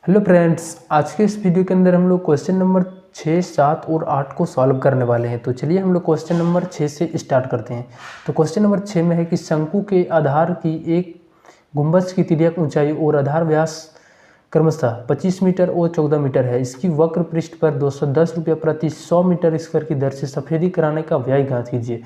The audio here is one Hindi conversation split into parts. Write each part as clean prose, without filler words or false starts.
हेलो फ्रेंड्स, आज के इस वीडियो के अंदर हम लोग क्वेश्चन नंबर 6, 7 और 8 को सॉल्व करने वाले हैं। तो चलिए हम लोग क्वेश्चन नंबर 6 से स्टार्ट करते हैं। तो क्वेश्चन नंबर 6 में है कि शंकु के आधार की एक गुंबज की तिर्यक ऊंचाई और आधार व्यास क्रमशः 25 मीटर और 14 मीटर है। इसकी वक्र पृष्ठ पर 210 रुपये प्रति 100 मीटर स्क्वायर की दर से सफेदी कराने का व्यय ज्ञात कीजिए।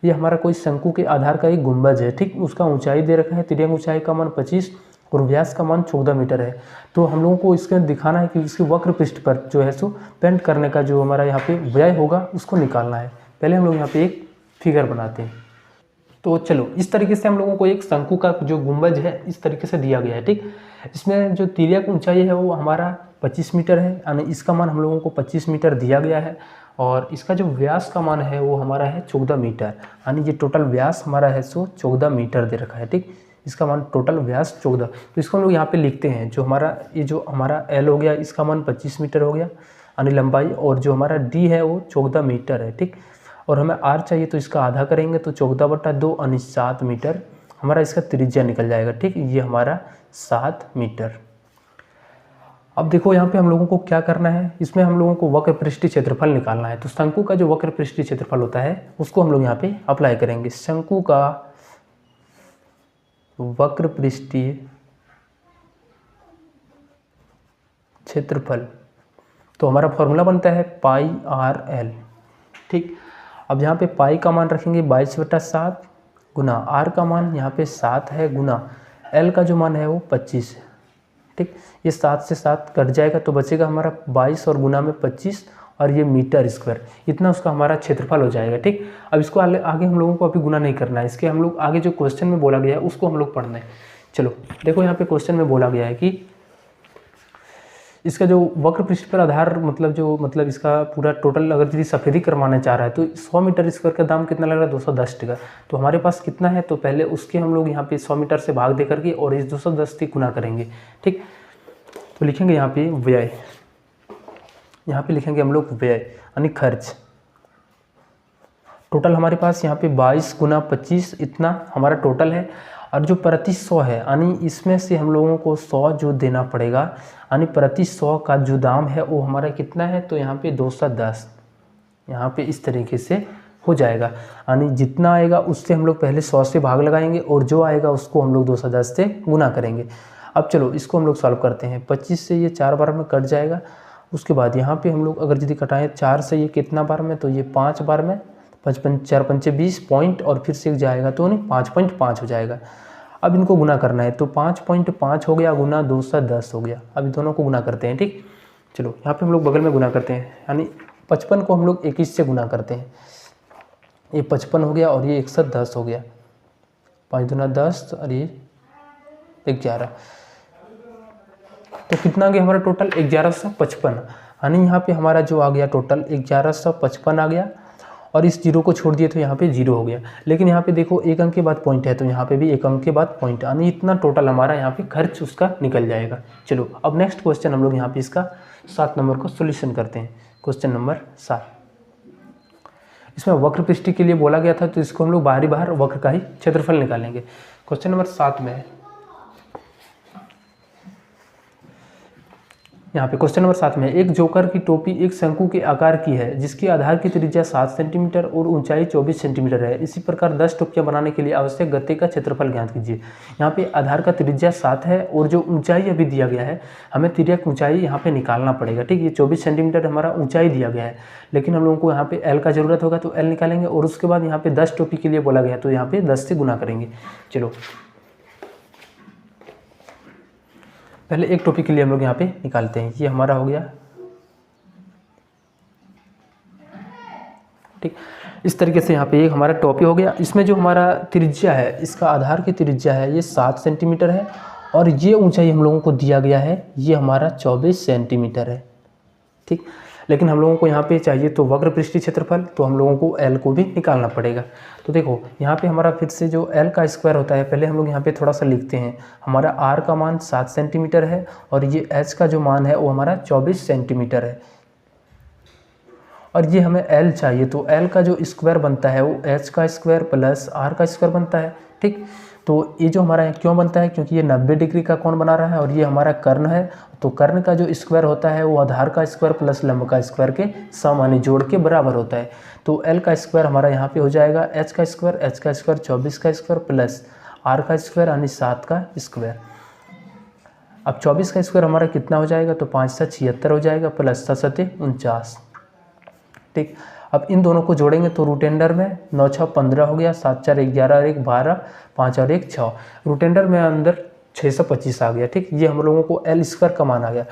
ये हमारा कोई शंकु के आधार का एक गुंबज है, ठीक। उसका ऊंचाई दे रखा है, तिर्यक ऊंचाई का मान 25 और व्यास का मान 14 मीटर है। तो हम लोगों को इसके दिखाना है कि इसके वक्र पृष्ठ पर जो है सो पेंट करने का जो हमारा यहाँ पे व्यय होगा उसको निकालना है। पहले हम लोग यहाँ पे एक फिगर बनाते हैं। तो चलो, इस तरीके से हम लोगों को एक शंकु का जो गुंबज है इस तरीके से दिया गया है, ठीक। इसमें जो तिर्यक ऊंचाई है वो हमारा 25 मीटर है, यानी इसका मान हम लोगों को 25 मीटर दिया गया है। और इसका जो व्यास का मान है वो हमारा है 14 मीटर, यानी ये टोटल व्यास हमारा है सो 14 मीटर दे रखा है, ठीक। इसका मान टोटल व्यास 14। तो इसको हम लोग यहाँ पे लिखते हैं। जो हमारा एल हो गया, इसका मान 25 मीटर हो गया यानी लंबाई, और जो हमारा डी है वो 14 मीटर है, ठीक। और हमें आर चाहिए तो इसका आधा करेंगे तो 14/2 यानी 7 मीटर हमारा इसका त्रिज्या निकल जाएगा, ठीक। ये हमारा 7 मीटर। अब देखो यहाँ पे हम लोगों को क्या करना है, इसमें हम लोगों को वक्र पृष्ठीय क्षेत्रफल निकालना है। तो शंकु का जो वक्र पृष्ठीय क्षेत्रफल होता है उसको हम लोग यहाँ पे अप्लाई करेंगे। शंकु का वक्र पृष्ठीय क्षेत्रफल, तो हमारा फॉर्मूला बनता है πr/l, ठीक। अब यहाँ पे पाई का मान रखेंगे 22/7 गुना आर का मान यहाँ पे 7 है गुना एल का जो मान है वो 25 है, ठीक। ये 7 से 7 कट जाएगा तो बचेगा हमारा 22 और गुना में 25 और ये मीटर स्क्वायर, इतना उसका हमारा क्षेत्रफल हो जाएगा, ठीक। अब इसको आगे हम लोगों को अभी गुना नहीं करना है, इसके हम लोग आगे जो क्वेश्चन में बोला गया है उसको हम लोग पढ़ना है। चलो देखो, यहाँ पे क्वेश्चन में बोला गया है कि इसका जो वक्र पृष्ठ पर आधार मतलब इसका पूरा टोटल अगर यदि सफेदी करवाना चाह रहा है तो 100 मीटर स्क्वायर का दाम कितना लग रहा है, 210 टका। तो हमारे पास कितना है, तो पहले उसके हम लोग यहाँ पे 100 मीटर से भाग दे करके और इस 210 से गुना करेंगे, ठीक। तो लिखेंगे यहाँ पे व्यय, यहाँ पे लिखेंगे हम लोग व्यय यानी खर्च। टोटल हमारे पास यहाँ पे 22 गुना 25 इतना हमारा टोटल है। और जो प्रति 100 है यानी इसमें से हम लोगों को 100 जो देना पड़ेगा, यानी प्रति 100 का जो दाम है वो हमारा कितना है, तो यहाँ पे 210, यहाँ पे इस तरीके से हो जाएगा। यानी जितना आएगा उससे हम लोग पहले 100 से भाग लगाएंगे और जो आएगा उसको हम लोग 210 से गुना करेंगे। अब चलो इसको हम लोग सॉल्व करते हैं। 25 से ये 4 बार में कट जाएगा। उसके बाद यहाँ पे हम लोग अगर यदि कटाएँ 4 से ये कितना बार में, तो ये 5 बार में, 55 4 5 20 पॉइंट और फिर से जाएगा तो नहीं 5.5 हो जाएगा। अब इनको गुना करना है तो 5.5 हो गया गुना 210 हो गया। अब दोनों को गुना करते हैं, ठीक। चलो यहाँ पे हम लोग बगल में गुना करते हैं, यानी 55 को हम लोग 21 से गुना करते हैं। ये 55 हो गया और ये 110 हो गया, 5 दूना 10 और ये 11। तो कितना आ गया हमारा टोटल, 1155। यानी यहाँ पे हमारा जो आ गया टोटल 1155 आ गया। और इस जीरो को छोड़ दिए तो यहाँ पे जीरो हो गया। लेकिन यहाँ पे देखो एक अंक के बाद पॉइंट है तो यहाँ पे भी एक अंक के बाद पॉइंट, यानी इतना टोटल हमारा यहाँ पे खर्च उसका निकल जाएगा। चलो अब नेक्स्ट क्वेश्चन हम लोग यहाँ पे इसका 7 नंबर को सोल्यूशन करते हैं। क्वेश्चन नंबर 7, इसमें वक्र पृष्ठ के लिए बोला गया था तो इसको हम लोग बाहर वक्र का ही क्षेत्रफल निकालेंगे। क्वेश्चन नंबर 7 में यहाँ पे क्वेश्चन नंबर 7 में एक जोकर की टोपी एक शंकु के आकार की है जिसकी आधार की त्रिज्या 7 सेंटीमीटर और ऊंचाई 24 सेंटीमीटर है। इसी प्रकार 10 टोपियां बनाने के लिए आवश्यक गत्ते का क्षेत्रफल ज्ञात कीजिए। यहाँ पे आधार का त्रिज्या 7 है और जो ऊंचाई अभी दिया गया है, हमें तिर्यक ऊंचाई यहाँ पे निकालना पड़ेगा, ठीक। ये 24 सेंटीमीटर हमारा ऊंचाई दिया गया है, लेकिन हम लोगों को यहाँ पे एल का जरूरत होगा तो एल निकालेंगे। और उसके बाद यहाँ पे 10 टोपी के लिए बोला गया तो यहाँ पे 10 से गुना करेंगे। चलो पहले एक टोपी के लिए हम लोग यहाँ पे निकालते हैं। ये हमारा हो गया, ठीक। इस तरीके से यहाँ पे एक हमारा टोपी हो गया। इसमें जो हमारा त्रिज्या है, इसका आधार की त्रिज्या है ये 7 सेंटीमीटर है और ये ऊंचाई हम लोगों को दिया गया है ये हमारा 24 सेंटीमीटर है, ठीक। लेकिन हम लोगों को यहाँ पे चाहिए तो वक्र पृष्ठीय क्षेत्रफल, तो हम लोगों को एल को भी निकालना पड़ेगा। तो देखो यहाँ पे हमारा फिर से जो एल का स्क्वायर होता है, पहले हम लोग यहाँ पे थोड़ा सा लिखते हैं। हमारा आर का मान 7 सेंटीमीटर है और ये एच का जो मान है वो हमारा 24 सेंटीमीटर है और ये हमें एल चाहिए। तो एल का जो स्क्वायर बनता है वो एच का स्क्वायर प्लस आर का स्क्वायर बनता है, ठीक। तो ये जो हमारा क्यों बनता है, क्योंकि ये 90 डिग्री का कोण बना रहा है और ये हमारा कर्ण है। तो कर्ण का जो स्क्वायर होता है वो आधार का स्क्वायर प्लस लंब का स्क्वायर के सम यानी जोड़ के बराबर होता है। तो L का स्क्वायर हमारा यहाँ पे हो जाएगा H का स्क्वायर 24 का स्क्वायर प्लस R का स्क्वायर यानी 7 का स्क्वायर। अब 24 का स्क्वायर हमारा कितना हो जाएगा, तो 5 से 76 हो जाएगा प्लस 7 से 49। ठीक, अब इन दोनों को जोड़ेंगे तो रूट अंडर में 9 6 15 हो गया, 7 4 11 और 1 12, 5 और 1 6, रूट अंडर में अंदर 625 आ गया। ठीक, ये हम लोगों को एल स्क्वायर का मान आ गया।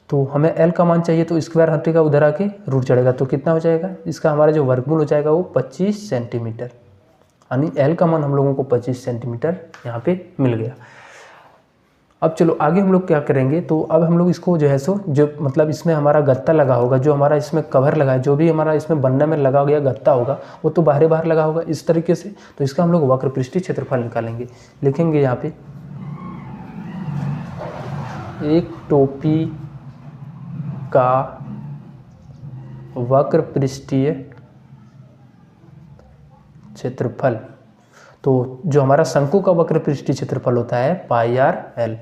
तो हमें एल का मान चाहिए तो स्क्वायर हटेगा उधर आके रूट चढ़ेगा, तो कितना हो जाएगा, इसका हमारा जो वर्गमूल हो जाएगा वो 25 सेंटीमीटर, यानी एल का मान हम लोगों को 25 सेंटीमीटर यहाँ पे मिल गया। अब चलो आगे हम लोग क्या करेंगे, तो अब हम लोग इसको जो है सो जो मतलब इसमें हमारा गत्ता लगा होगा, जो हमारा इसमें कवर लगा है, जो भी हमारा इसमें बनने में लगा गया गत्ता होगा वो तो बाहर बाहर लगा होगा इस तरीके से। तो इसका हम लोग वक्र पृष्ठीय क्षेत्रफल निकालेंगे। लिखेंगे यहाँ पे एक टोपी का वक्र पृष्ठीय क्षेत्रफल, तो जो हमारा शंकु का वक्र पृष्ठीय क्षेत्रफल होता है पाई आर एल।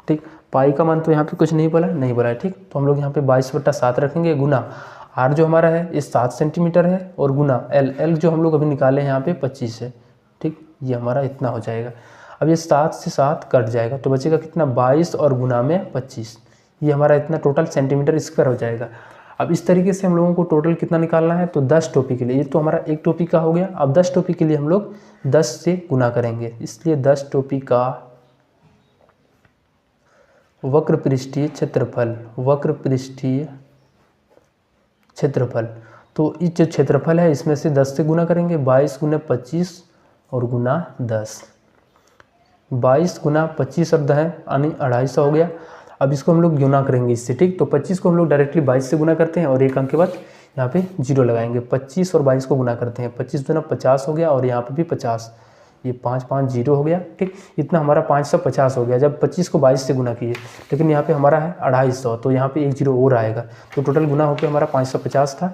ठीक, पाई का मान तो यहाँ पे कुछ नहीं बोला है। ठीक, तो हम लोग यहाँ पे 22/7 रखेंगे, गुना आर जो हमारा है ये 7 सेंटीमीटर है और गुना एल जो हम लोग अभी निकाले हैं यहाँ पे 25 है। ठीक, ये हमारा इतना हो जाएगा। अब ये 7 से 7 कट जाएगा तो बचेगा कितना, 22 और गुना में 25, ये हमारा इतना टोटल सेंटीमीटर स्क्वायर हो जाएगा। अब इस तरीके से हम लोगों को टोटल कितना निकालना है, तो 10 टोपी के लिए, ये तो हमारा एक टोपी का हो गया। अब 10 टोपी के लिए हम लोग 10 से गुना करेंगे, इसलिए 10 टोपी का वक्र पृष्ठीय क्षेत्रफल, तो ये जो क्षेत्रफल है इसमें से 10 से गुना करेंगे, 22 गुना 25 और गुना 10, 22 गुना 25 शब्द है यानी 250 हो गया। अब इसको हम लोग गुना करेंगे इससे। ठीक, तो 25 को हम लोग डायरेक्टली 22 से गुना करते हैं और एक अंक के बाद यहाँ पे 0 लगाएंगे। 25 और 22 को गुना करते हैं, 25 गुना 50 हो गया और यहाँ पे भी 50, ये 5 5 0 हो गया। ठीक, इतना हमारा 550 हो गया जब 25 को 22 से गुना किए, लेकिन यहाँ पे हमारा है 250, तो यहाँ पे 1 0 और आएगा, तो टोटल गुना होकर हमारा 550 था,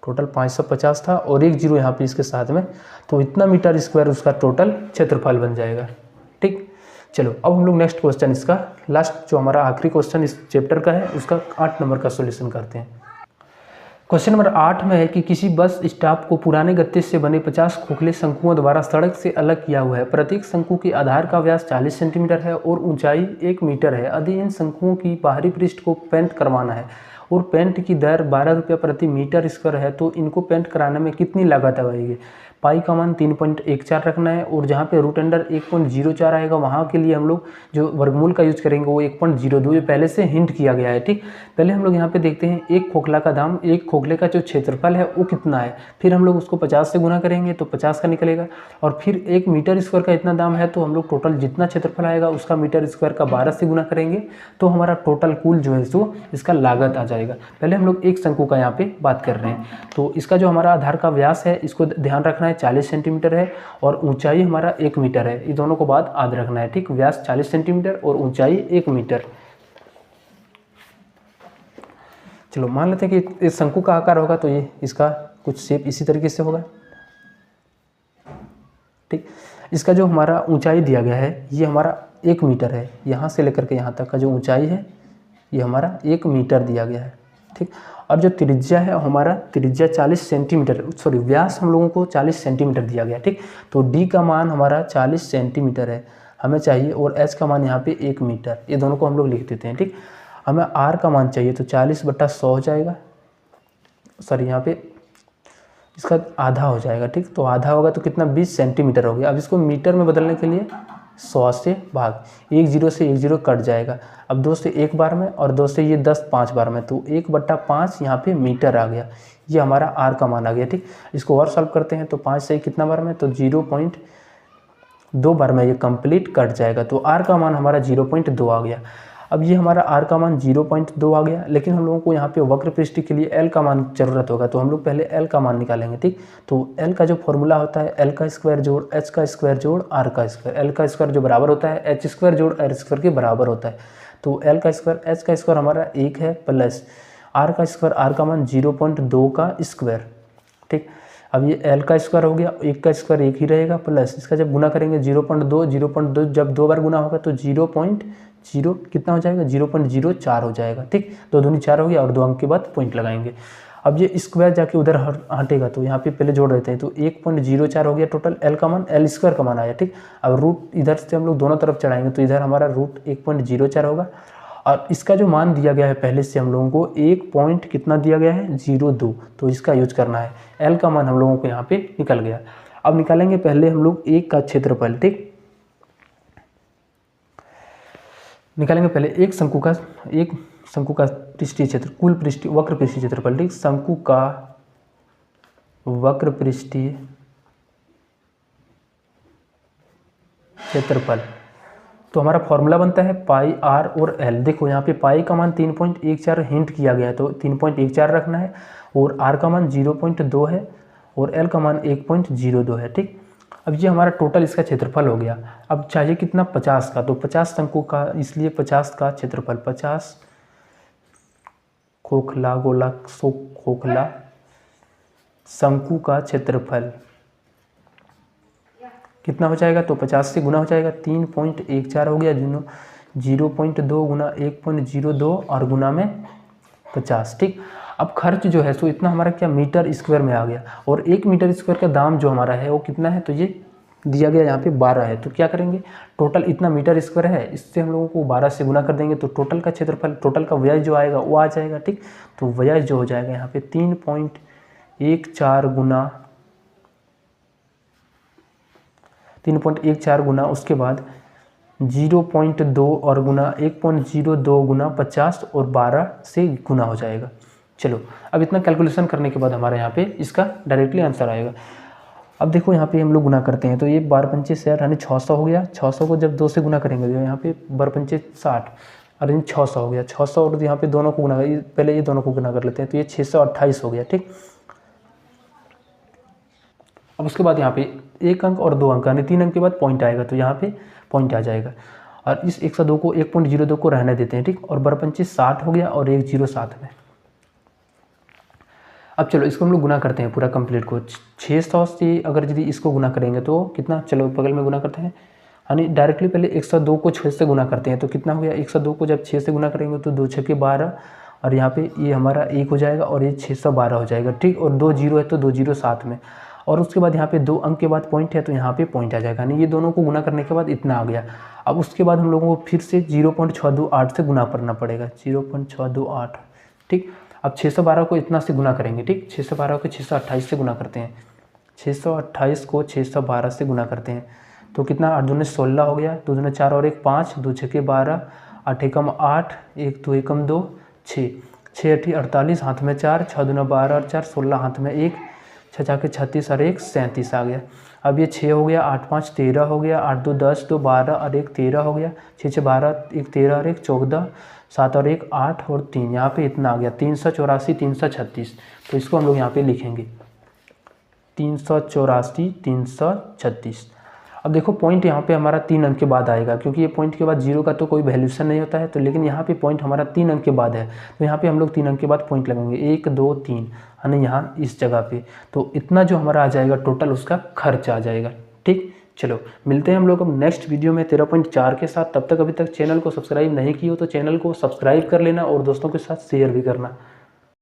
टोटल 550 था और 1 0 यहाँ पे इसके साथ में, तो इतना मीटर स्क्वायर उसका टोटल क्षेत्रफल बन जाएगा। ठीक, चलो अब हम लोग नेक्स्ट क्वेश्चन, इसका लास्ट जो हमारा आखिरी क्वेश्चन इस चैप्टर का है उसका 8 नंबर का सॉल्यूशन करते हैं। क्वेश्चन नंबर 8 में है कि किसी बस स्टॉप को पुराने गत्ते से बने 50 खोखले शंकुओं द्वारा सड़क से अलग किया हुआ है। प्रत्येक शंकु के आधार का व्यास 40 सेंटीमीटर है और ऊंचाई 1 मीटर है। यदि इन शंकुओं की बाहरी पृष्ठ को पेंट करवाना है और पेंट की दर 12 रुपये प्रति मीटर स्क्वायर है, तो इनको पेंट कराने में कितनी लागत आएगी। पाई का मान 3.14 रखना है और जहाँ पे रूट अंडर 1.04 आएगा वहाँ के लिए हम लोग जो वर्गमूल का यूज करेंगे वो 1.02, ये पहले से हिंट किया गया है। ठीक, पहले हम लोग यहाँ पे देखते हैं एक खोखला का दाम, एक खोखले का जो क्षेत्रफल है वो कितना है, फिर हम लोग उसको 50 से गुना करेंगे तो 50 का निकलेगा, और फिर 1 मीटर स्क्वायर का इतना दाम है तो हम लोग टोटल जितना क्षेत्रफल आएगा उसका मीटर स्क्वायर का 12 से गुना करेंगे तो हमारा टोटल कुल जो है सो इसका लागत आ जाएगा। पहले हम लोग एक शंकु का यहाँ पे बात कर रहे हैं, तो इसका जो हमारा आधार का व्यास है इसको ध्यान रखना है 40 सेंटीमीटर है और ऊंचाई हमारा 1 मीटर है, ये दोनों को बात याद रखना है। ठीक, व्यास 40 सेंटीमीटर और ऊंचाई 1 मीटर। चलो मान लेते हैं कि इस शंकु का आकार होगा तो ये इसका कुछ शेप इसी तरीके से होगा। ठीक, इसका जो हमारा ऊंचाई दिया गया है ये हमारा 1 मीटर है, यहाँ से लेकर के यहाँ तक का जो ऊंचाई है ये हमारा 1 मीटर दिया गया है। ठीक, और जो त्रिज्या है हमारा त्रिज्या 40 सेंटीमीटर, सॉरी व्यास हम लोगों को 40 सेंटीमीटर दिया गया। ठीक, तो डी का मान हमारा 40 सेंटीमीटर है हमें चाहिए और एच का मान यहाँ पे 1 मीटर, ये दोनों को हम लोग लिख देते हैं। ठीक, हमें आर का मान चाहिए तो 40/100 हो जाएगा, सॉरी यहाँ पे इसका आधा हो जाएगा। ठीक, तो आधा होगा तो कितना 20 सेंटीमीटर हो गया। अब इसको मीटर में बदलने के लिए 100 से भाग, 1 0 से 1 0 कट जाएगा, अब 2 से 1 बार में और 2 से ये 10 5 बार में, तो 1/5 यहाँ पे मीटर आ गया, ये हमारा आर का मान आ गया। ठीक, इसको और सॉल्व करते हैं तो 5 से कितना बार में, तो 0.2 बार में ये कंप्लीट कट जाएगा, तो आर का मान हमारा 0.2 आ गया। अब ये हमारा आर का मान 0.2 आ गया, लेकिन हम लोगों को यहाँ पे वक्र पृष्ठ के लिए एल का मान जरूरत होगा, तो हम लोग पहले एल का मान निकालेंगे। ठीक, तो एल का जो फॉर्मूला होता है एल का स्क्वायर जोड़ एच का स्क्वायर जोड़ आर का स्क्वायर, एल का स्क्वायर जो बराबर होता है एच स्क्वायर जोड़ आर स्क्वायर के बराबर होता है, तो एल का स्क्वायर एच का स्क्वायर हमारा 1 है प्लस आर का स्क्वायर, आर का मान 0.2 का स्क्वायर। ठीक, अब ये एल का स्क्वायर हो गया, एक का स्क्वायर एक ही रहेगा, प्लस इसका जब गुना करेंगे 0.2 जब 2 बार गुना होगा तो 0.0 कितना हो जाएगा, 0.04 हो जाएगा। ठीक, 2 दूनी 4 हो गया और 2 अंक के बाद पॉइंट लगाएंगे। अब ये स्क्वायर जाके उधर हटेगा तो यहाँ पे पहले जोड़ देते हैं, तो 1.04 हो गया टोटल एल का मान, एल स्क्वायर का मान आया। ठीक, अब रूट इधर से हम लोग दोनों तरफ चढ़ाएंगे तो इधर हमारा रूट 1.04 होगा, और इसका जो मान दिया गया है पहले से हम लोगों को 1 पॉइंट कितना दिया गया है, 02, तो इसका यूज करना है। एल का मान हम लोगों को यहाँ पे निकल गया। अब निकालेंगे पहले हम लोग एक का क्षेत्रफल। ठीक, निकालेंगे पहले एक शंकु का पृष्ठीय क्षेत्र, कुल पृष्ठीय वक्र पृष्ठीय क्षेत्रफल। ठीक, शंकु का वक्र पृष्ठीय क्षेत्रफल, तो हमारा फॉर्मूला बनता है पाई आर और एल। देखो यहाँ पे पाई का मान 3.14 हिंट किया गया है तो 3.14 रखना है, और आर का मान 0.2 है और एल का मान 1.02 है। ठीक, अब ये हमारा टोटल इसका क्षेत्रफल हो गया। अब चाहिए कितना, 50 का, तो 50 शंकु का, इसलिए 50 का क्षेत्रफल, 50 खोखला गोला खोखला शंकु का क्षेत्रफल कितना हो जाएगा, तो 50 से गुना हो जाएगा, 3.14 हो गया, 0.2 गुना 1.02 और गुना में 50। ठीक, अब खर्च जो है सो इतना हमारा क्या, मीटर स्क्वायर में आ गया, और 1 मीटर स्क्वायर का दाम जो हमारा है वो कितना है, तो ये दिया गया यहाँ पे 12 है। तो क्या करेंगे, टोटल इतना मीटर स्क्वायर है, इससे हम लोगों को 12 से गुना कर देंगे तो टोटल का क्षेत्रफल, टोटल का व्यय जो आएगा वो आ जाएगा। ठीक, तो व्यय जो हो जाएगा यहाँ पे 3.14 गुना उसके बाद 0.2 और गुना 1.02 गुना 50 और 12 से गुना हो जाएगा। चलो, अब इतना कैलकुलेशन करने के बाद हमारे यहाँ पे इसका डायरेक्टली आंसर आएगा। अब देखो यहाँ पे हम लोग गुना करते हैं तो ये 12×5 60 यानी 600 हो गया। 600 को जब 2 से गुना करेंगे तो यहाँ पे 12×5 60 और यानी 600 हो गया। 600 और यहाँ पे दोनों को गुना, पहले ये दोनों को गुना कर लेते हैं तो ये 628 हो गया। ठीक, अब उसके बाद यहाँ पे 1 अंक और 2 अंक यानी 3 अंक के बाद पॉइंट आएगा, तो यहाँ पे पॉइंट आ जाएगा, और इस 102 को 1.02 को रहने देते हैं। ठीक, और 12×5 60 हो गया और 1 0 साथ में। अब चलो इसको हम लोग गुना करते हैं पूरा कंप्लीट को। 600 से अगर यदि इसको गुना करेंगे तो कितना, चलो बगल में गुना करते हैं, यानी डायरेक्टली पहले 102 को 6 से गुना करते हैं तो कितना हो गया, 102 को जब 6 से गुना करेंगे तो 2 6 12, और यहाँ पे ये हमारा 1 हो जाएगा और ये 612 हो जाएगा। ठीक, और 2 0 है तो 2 0 साथ में, और उसके बाद यहाँ पे 2 अंक के बाद पॉइंट है तो यहाँ पे पॉइंट आ जाएगा, यानी ये दोनों को गुना करने के बाद इतना आ गया। अब उसके बाद हम लोगों को फिर से 0.628 से गुना करना पड़ेगा, 0.628। ठीक, अब 612 को इतना से गुना करेंगे। ठीक, 612 को 628 से गुना करते हैं, 628 को 612 से गुना करते हैं तो कितना, 8 दूने 16 हो गया, 2 दूने 4 और 1 5, 2 6 12, 8 एकम 8, 1 2 एकम 2 6, 6 8 48, हाथ में 4, 6 दूना 12 और 4 16, हाथ में 1, 6 4 36 और 1 37 आ गया। अब ये 6 हो गया, 8 5 13 हो गया, 8 2 10, 2 12 और 1 13 हो गया, 6 6 12, 1 13 और 1 14, 7 और 1 8 और 3, यहाँ पे इतना आ गया 384 336। तो इसको हम लोग यहाँ पे लिखेंगे 384 336। अब देखो पॉइंट यहाँ पे हमारा 3 अंक के बाद आएगा, क्योंकि ये पॉइंट के बाद 0 का तो कोई वैल्यूशन नहीं होता है, तो लेकिन यहाँ पे पॉइंट हमारा 3 अंक के बाद है तो यहाँ पे हम लोग 3 अंक के बाद पॉइंट लगाएंगे, 1 2 3, है ना, यहाँ इस जगह पे। तो इतना जो हमारा आ जाएगा टोटल उसका खर्च आ जाएगा। ठीक, चलो मिलते हैं हम लोग अब नेक्स्ट वीडियो में 13.4 के साथ। तब तक अभी तक चैनल को सब्सक्राइब नहीं किए हो तो चैनल को सब्सक्राइब कर लेना और दोस्तों के साथ शेयर भी करना।